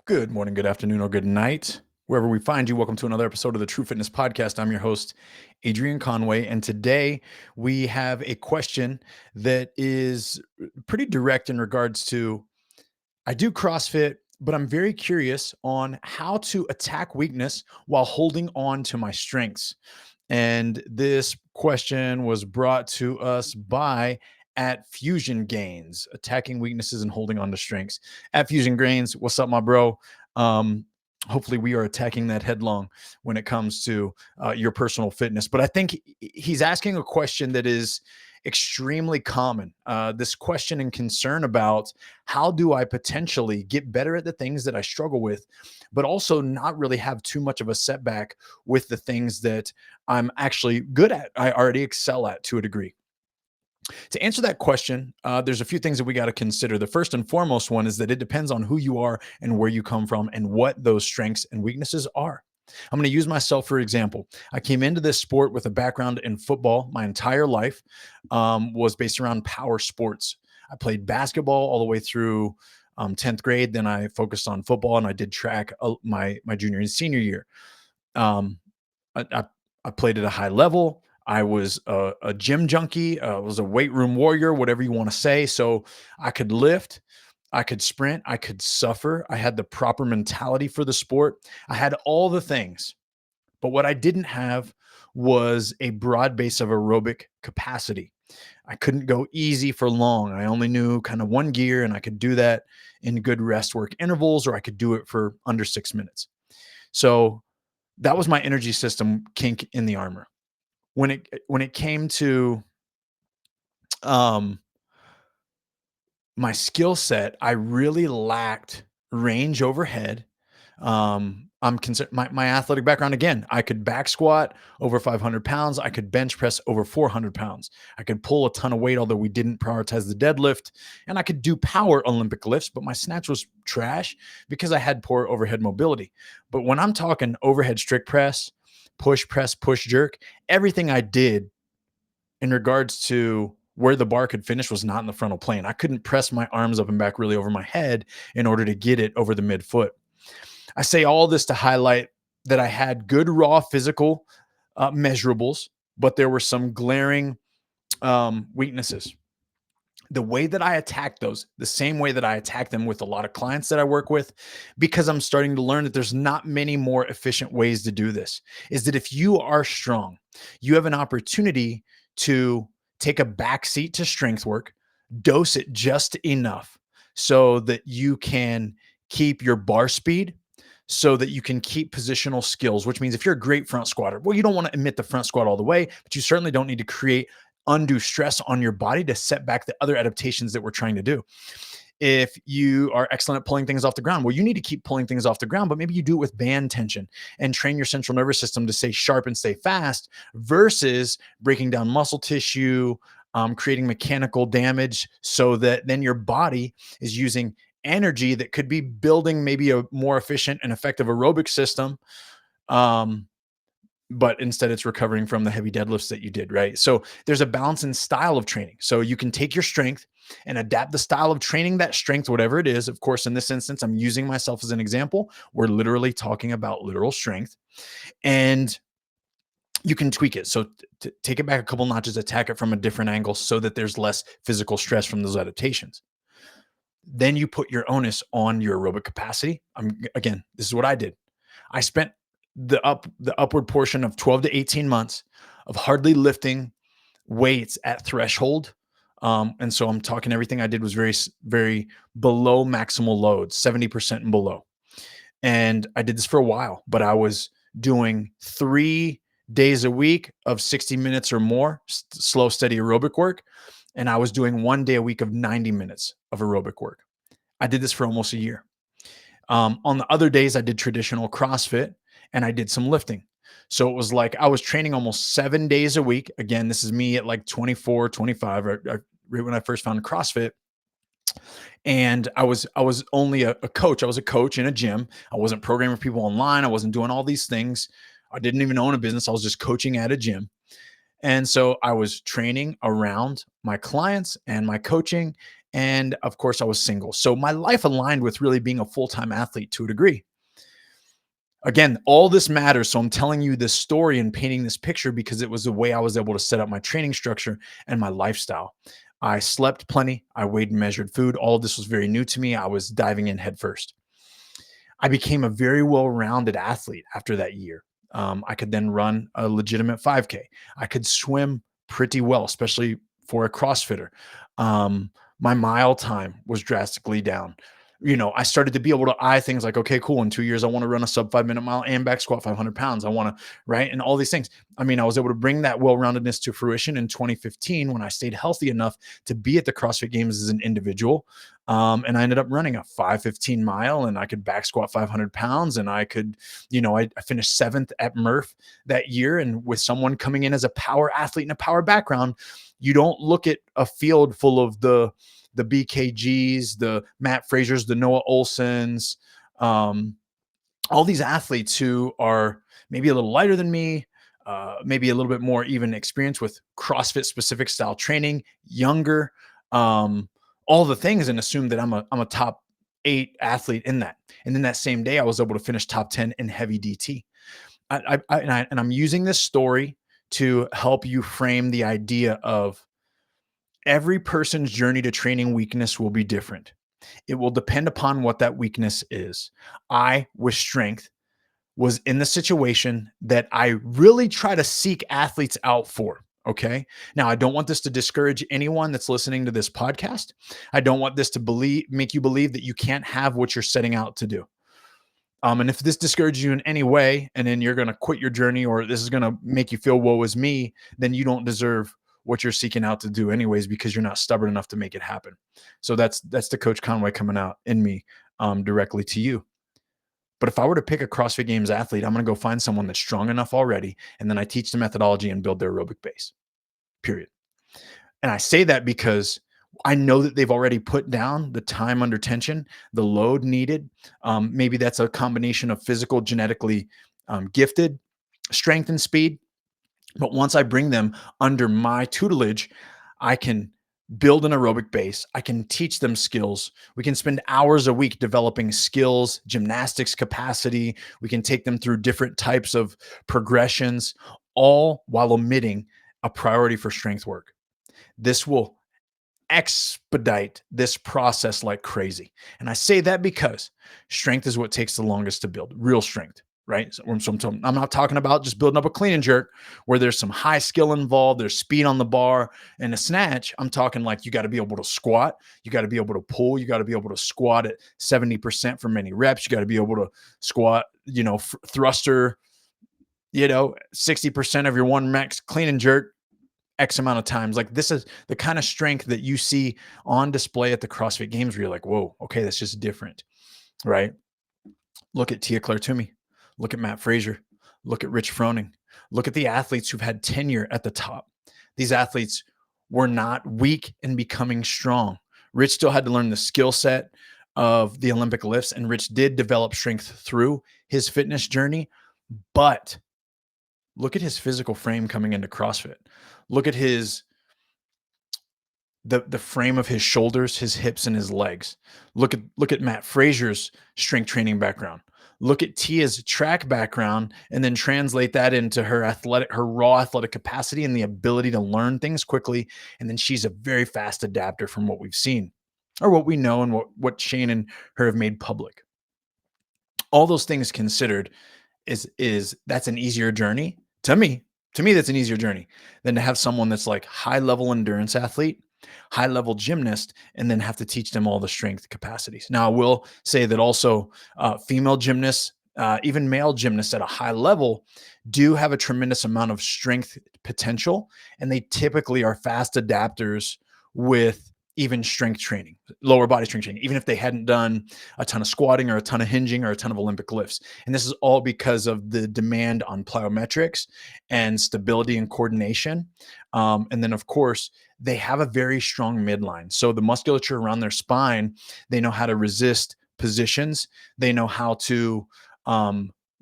Good morning, good afternoon, or good night. Wherever we find you, welcome to another episode of the True Fitness Podcast. I'm your host, Adrian Conway, and today we have a question that is pretty direct in regards to I do CrossFit, but I'm very curious on how to attack weakness while holding on to my strengths. And this question was brought to us by at Fusion Gains, attacking weaknesses and holding on to strengths. At Fusion Gains, what's up, my bro? Um, Hopefully, we are attacking that headlong when it comes to your personal fitness. But I think he's asking a question that is extremely common. This question and concern about how do I potentially get better at the things that I struggle with, but also not really have too much of a setback with the things that I'm actually good at, I already excel at to a degree. To answer that question, there's a few things that we got to consider. The first and foremost one is that it depends on who you are and where you come from and what those strengths and weaknesses are. I'm going to use myself for example. I came into this sport with a background in football. My entire life was based around power sports. I played basketball all the way through 10th grade. Then I focused on football and I did track my junior and senior year. Um, I played at a high level. I was a gym junkie. I was a weight room warrior, whatever you want to say. So I could lift, I could sprint, I could suffer. I had the proper mentality for the sport. I had all the things. But what I didn't have was a broad base of aerobic capacity. I couldn't go easy for long. I only knew kind of one gear, and I could do that in good rest work intervals, or I could do it for under 6 minutes. So that was my energy system kink in the armor. When it came to um, my skill set, I really lacked range overhead. I'm concerned my athletic background again. I could back squat over 500 pounds. I could bench press over 400 pounds. I could pull a ton of weight, although we didn't prioritize the deadlift. And I could do power Olympic lifts, but my snatch was trash because I had poor overhead mobility. But when I'm talking overhead strict press, push jerk, everything I did in regards to where the bar could finish was not in the frontal plane. I couldn't press my arms up and back really over my head in order to get it over the midfoot. I say all this to highlight that I had good raw physical measurables, but there were some glaring weaknesses. The way that I attack those, the same way that I attack them with a lot of clients that I work with, because I'm starting to learn that there's not many more efficient ways to do this, is that if you are strong, you have an opportunity to take a backseat to strength work, dose it just enough so that you can keep your bar speed, so that you can keep positional skills, which means if you're a great front squatter, well, you don't want to emit the front squat all the way, but you certainly don't need to create undue stress on your body to set back the other adaptations that we're trying to do. If you are excellent at pulling things off the ground, well, you need to keep pulling things off the ground, but maybe you do it with band tension and train your central nervous system to stay sharp and stay fast versus breaking down muscle tissue, creating mechanical damage so that then your body is using energy that could be building maybe a more efficient and effective aerobic system. Um, but instead it's recovering from the heavy deadlifts that you did, right? So there's a balance in style of training. So you can take your strength and adapt the style of training that strength, whatever it is. Of course, in this instance, I'm using myself as an example. We're literally talking about literal strength, and you can tweak it. So take it back a couple notches, attack it from a different angle so that there's less physical stress from those adaptations. Then you put your onus on your aerobic capacity. Again, this is what I did. I spent the upward portion of 12 to 18 months of hardly lifting weights at threshold. And so I'm talking everything I did was very, very below maximal loads, 70% and below. And I did this for a while, but I was doing 3 days a week of 60 minutes or more, slow, steady aerobic work. And I was doing 1 day a week of 90 minutes of aerobic work. I did this for almost a year. On the other days, I did traditional CrossFit and I did some lifting. So it was like I was training almost 7 days a week. Again, this is me at like 24, 25, right when I first found CrossFit. And I was only a coach. I was a coach in a gym. I wasn't programming people online. I wasn't doing all these things. I didn't even own a business. I was just coaching at a gym. And so I was training around my clients and my coaching. And of course, I was single. So my life aligned with really being a full time athlete to a degree. Again, all this matters. So I'm telling you this story and painting this picture because it was the way I was able to set up my training structure and my lifestyle. I slept plenty. I weighed and measured food. All of this was very new to me. I was diving in headfirst. I became a very well-rounded athlete after that year. I could then run a legitimate 5K. I could swim pretty well, especially for a CrossFitter. Um, my mile time was drastically down. I started to be able to eye things like, okay, cool. In 2 years, I want to run a sub 5 minute mile and back squat 500 pounds. I want to, right? And all these things. I mean, I was able to bring that well roundedness to fruition in 2015 when I stayed healthy enough to be at the CrossFit Games as an individual. And I ended up running a 5:15 mile, and I could back squat 500 pounds. And I could, I finished seventh at Murph that year. And with someone coming in as a power athlete and a power background, you don't look at a field full of the BKGs, the Matt Frasers, the Noah Olsons, um, all these athletes who are maybe a little lighter than me, maybe a little bit more even experienced with CrossFit specific style training, younger, um, all the things, and assume that I'm a top 8 athlete in that. And then that same day, I was able to finish top 10 in heavy DT. And I'm using this story to help you frame the idea of every person's journey to training weakness will be different. It will depend upon what that weakness is. I, with strength, was in the situation that I really try to seek athletes out for. Okay. Now, I don't want this to discourage anyone that's listening to this podcast. I don't want this to make you believe that you can't have what you're setting out to do. And if this discourages you in any way, and then you're going to quit your journey, or this is going to make you feel woe is me, then you don't deserve what you're seeking out to do anyways, because you're not stubborn enough to make it happen. So that's the Coach Conway coming out in me, directly to you. But if I were to pick a CrossFit Games athlete, I'm going to go find someone that's strong enough already, and then I teach the methodology and build their aerobic base. Period. And I say that because I know that they've already put down the time under tension, the load needed. Maybe that's a combination of physical, genetically gifted strength and speed. But once I bring them under my tutelage, I can build an aerobic base. I can teach them skills. We can spend hours a week developing skills, gymnastics capacity. We can take them through different types of progressions, all while omitting a priority for strength work. This will expedite this process like crazy. And I say that because strength is what takes the longest to build, real strength, right? So I'm not talking about just building up a clean and jerk where there's some high skill involved, there's speed on the bar and a snatch. I'm talking like you got to be able to squat, you got to be able to pull, you got to be able to squat at 70% for many reps, you got to be able to squat, thruster, 60% of your one max clean and jerk X amount of times. Like, this is the kind of strength that you see on display at the CrossFit Games where you're like, whoa, okay, that's just different, right? Look at Tia Claire Toomey. Look at Matt Fraser. Look at Rich Froning. Look at the athletes who've had tenure at the top. These athletes were not weak in becoming strong. Rich still had to learn the skill set of the Olympic lifts, and Rich did develop strength through his fitness journey. But look at his physical frame coming into CrossFit. Look at the frame of his shoulders, his hips, and his legs. Look at Matt Fraser's strength training background. Look at Tia's track background, and then translate that into her raw athletic capacity and the ability to learn things quickly. And then she's a very fast adapter from what we've seen, or what we know, and what Shane and her have made public. All those things considered, is that's an easier journey to me. To me, that's an easier journey than to have someone that's like high level endurance athlete, high level gymnast, and then have to teach them all the strength capacities. Now, I will say that also female gymnasts, even male gymnasts at a high level, do have a tremendous amount of strength potential, and they typically are fast adapters with even strength training, lower body strength training, even if they hadn't done a ton of squatting or a ton of hinging or a ton of Olympic lifts. And this is all because of the demand on plyometrics and stability and coordination. And then, of course, they have a very strong midline. So the musculature around their spine, they know how to resist positions. They know how to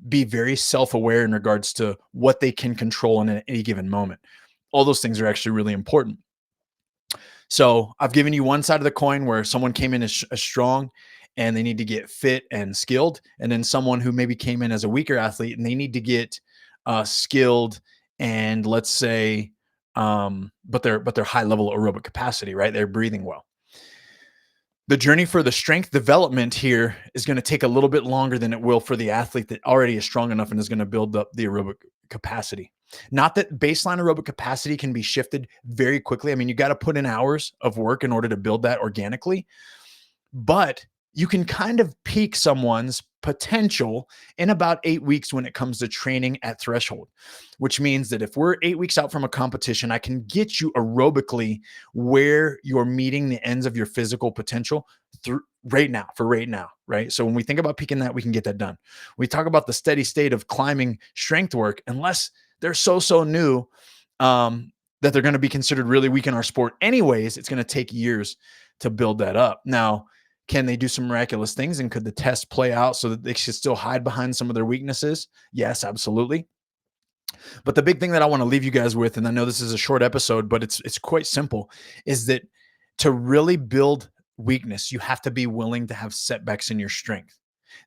be very self-aware in regards to what they can control in any given moment. All those things are actually really important. So I've given you one side of the coin where someone came in as strong and they need to get fit and skilled, and then someone who maybe came in as a weaker athlete and they need to get skilled and, let's say, but they're high level aerobic capacity, right? They're breathing well. The journey for the strength development here is going to take a little bit longer than it will for the athlete that already is strong enough and is going to build up the aerobic capacity. Not that baseline aerobic capacity can be shifted very quickly. I mean, you got to put in hours of work in order to build that organically, but you can kind of peak someone's potential in about 8 weeks when it comes to training at threshold, which means that if we're 8 weeks out from a competition, I can get you aerobically where you're meeting the ends of your physical potential through right now, right? So when we think about peaking that, we can get that done. We talk about the steady state of climbing strength work, unless they're so new, that they're going to be considered really weak in our sport anyways, it's going to take years to build that up. Now, can they do some miraculous things, and could the test play out so that they should still hide behind some of their weaknesses? Yes, absolutely. But the big thing that I want to leave you guys with, and I know this is a short episode, but it's quite simple, is that to really build weakness, you have to be willing to have setbacks in your strength.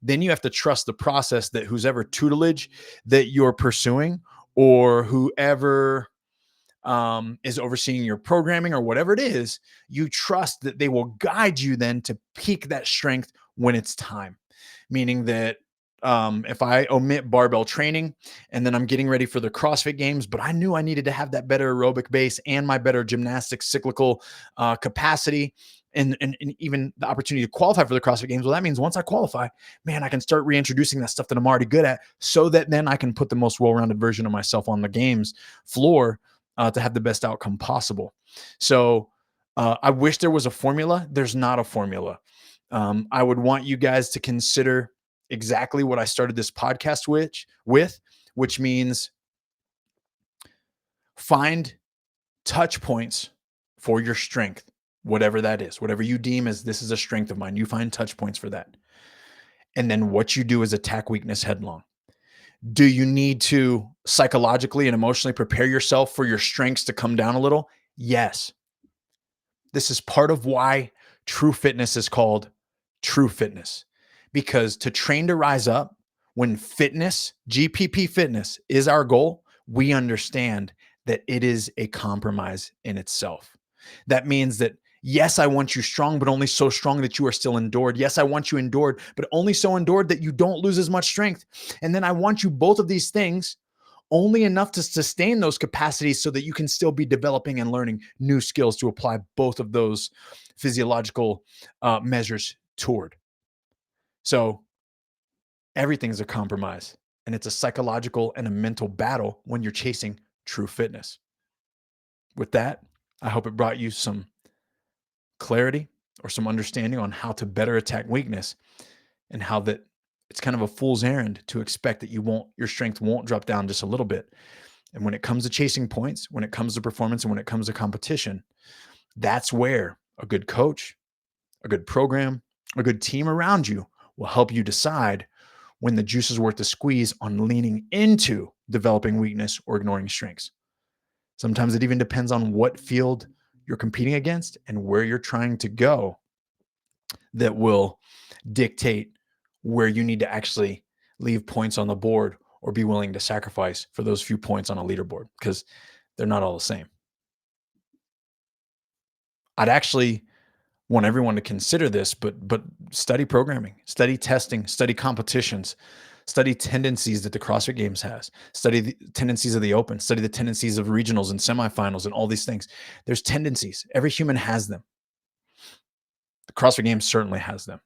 Then you have to trust the process that whoever tutelage that you're pursuing, or whoever is overseeing your programming or whatever it is, you trust that they will guide you then to peak that strength when it's time. Meaning that if I omit barbell training and then I'm getting ready for the CrossFit games, but I knew I needed to have that better aerobic base and my better gymnastics cyclical capacity, and even the opportunity to qualify for the CrossFit games. Well, that means once I qualify, man, I can start reintroducing that stuff that I'm already good at, so that then I can put the most well-rounded version of myself on the games floor to have the best outcome possible. So I wish there was a formula. There's not a formula. I would want you guys to consider exactly what I started this podcast with, which means find touch points for your strength, whatever that is, whatever you deem as this is a strength of mine, you find touch points for that. And then what you do is attack weakness headlong. Do you need to psychologically and emotionally prepare yourself for your strengths to come down a little? Yes. This is part of why true fitness is called true fitness, because to train to rise up, when fitness, GPP fitness is our goal, we understand that it is a compromise in itself. That means that, yes, I want you strong, but only so strong that you are still endured. Yes, I want you endured, but only so endured that you don't lose as much strength. And then I want you both of these things only enough to sustain those capacities so that you can still be developing and learning new skills to apply both of those physiological measures toward. So everything's a compromise, and it's a psychological and a mental battle when you're chasing true fitness. With that, I hope it brought you some clarity or some understanding on how to better attack weakness, and how that it's kind of a fool's errand to expect that your strength won't drop down just a little bit. And when it comes to chasing points, when it comes to performance, and when it comes to competition, that's where a good coach, a good program, a good team around you will help you decide when the juice is worth the squeeze on leaning into developing weakness or ignoring strengths. Sometimes it even depends on what field you're competing against and where you're trying to go, that will dictate where you need to actually leave points on the board or be willing to sacrifice for those few points on a leaderboard, because they're not all the same. I'd actually want everyone to consider this, but study programming, study testing, study competitions, study tendencies that the CrossFit Games has, study the tendencies of the Open, study the tendencies of regionals and semifinals and all these things. There's tendencies. Every human has them. The CrossFit Games certainly has them.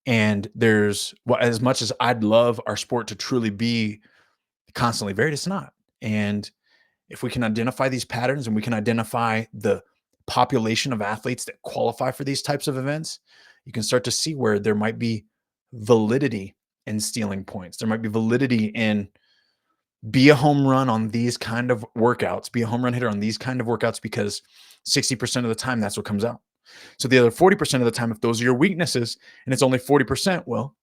And well, as much as I'd love our sport to truly be constantly varied, it's not. And if we can identify these patterns and we can identify the population of athletes that qualify for these types of events, you can start to see where there might be validity in stealing points. There might be validity in be a home run on these kind of workouts, be a home run hitter on these kind of workouts, because 60% of the time that's what comes out. So the other 40% of the time, if those are your weaknesses and it's only 40%, well,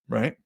right.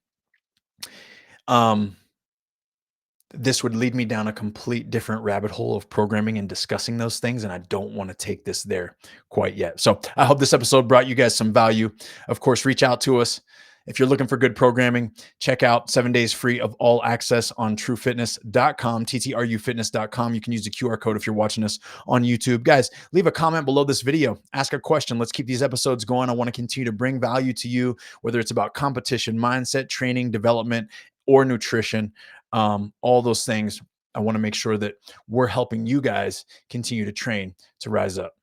this would lead me down a complete different rabbit hole of programming and discussing those things. And I don't want to take this there quite yet. So I hope this episode brought you guys some value. Of course, reach out to us. If you're looking for good programming, check out 7 days free of all access on truefitness.com, TTRUfitness.com. You can use the QR code if you're watching us on YouTube. Guys, leave a comment below this video. Ask a question. Let's keep these episodes going. I want to continue to bring value to you, whether it's about competition, mindset, training, development, or nutrition. All those things. I want to make sure that we're helping you guys continue to train to rise up.